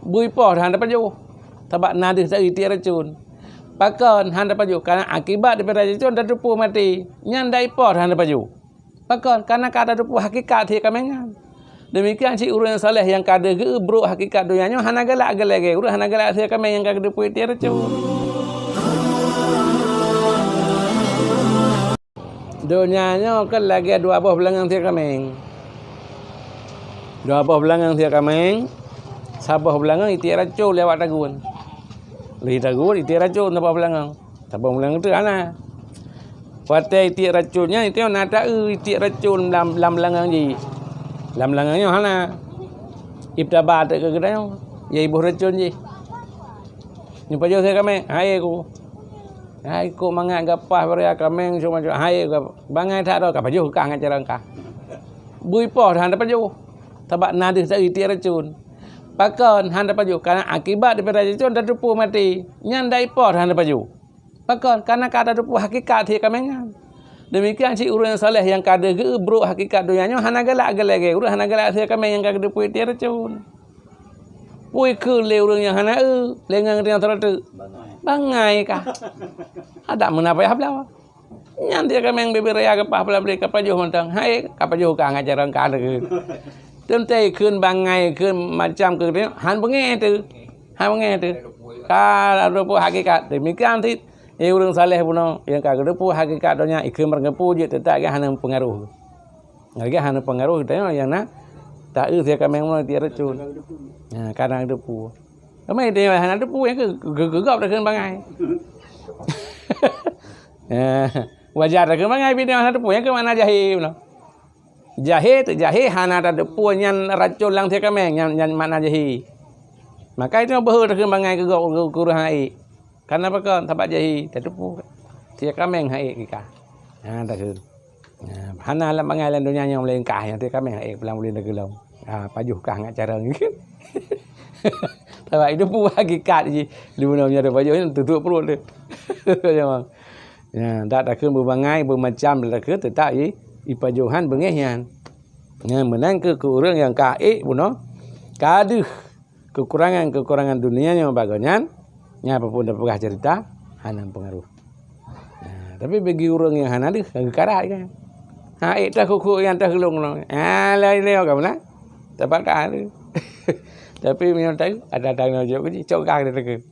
bui poh handa paju tabak nadih dari tiada racun pakon handa paju karena akibat daripada racun dan depu mati nyandai poh handa paju pakon karena kata depu hakikat dia kamengan demikian si urang saleh yang kada ge bro hakikat dunianya hana galak ge urang hana galak dia kameng yang kada depu tiada racun dunianya kan lagi dua buah belangang dia kameng dua buah belangang dia kameng sabah belangang iti racun lewat tagun. Li tagun iti racun sabah belangang. Sabah belangang tu ana. Patai iti racunnya itu nada iti racun dalam belangang ji. Dalam belangangnya ana. Ibtabat ke kedai. Ya ibu racun ji. Ni pajo saya kami, hai ku. Hai ku mangat gapah beria kameng cuma hai bangai tak do ka pajo ka ngat jarang ka. Bui poh handa pajo. Tabak nadih dari iti racun. Pakon handa paju karena akibat daripada racun dan depu mati nyandai poh handa paju pakon karena kata depu hakikat dia kamengan demikian si urang saleh yang kada ge bro hakikat dunianya hana galak ge urang hana galak dia kameng yang kada depu tiada racun pui ke le urang yang hana lengang dia teratu bangai kah ada menapa ya habla nyan dia kameng beberea ke pah beli ka paju mentang hai ka paju ka ngajaran ka de Tentu kun bangai kun macam kun han pengen tu kalau depu hakikat demikian ti urang saleh puno yang kagak depu hakikat donya ikun mergepu je tetap ke hana pengaruh lagi hana pengaruh tengok yang nak tak dia kameng mo ti racun kadang depu ramai dia hana depu yang gegap dah kun bangai wajar dah kun bangai video hana depu yang ke mana jahil puno jahe hana ada depu nyan racun lang dia kameng nyan mana jahi maka itu behur ke bangai ke kurang hai karena apa kan tapak jahi tak depu dia kameng hai ka tak ke hana la bangai lan dunia yang lain kah yang dia kameng hai pulang boleh degelong pajuh kah ngat cara ni tapak depu hakikat ji lunonya ada pajuh tutup perut dia memang tak ke berbangai bermacam tak ke tetap ipajuhan bengehnya menang ke urang yang kae puno kaduh kekurangan dunianya bagonyan nya apapun dapat cerita hana pengaruh tapi bagi urang yang hana deh kagak karat kan hae tah kuku yang tah gelung lai leo kamna dapat ka tapi memang tahu ada tanggung jawab cok kang dia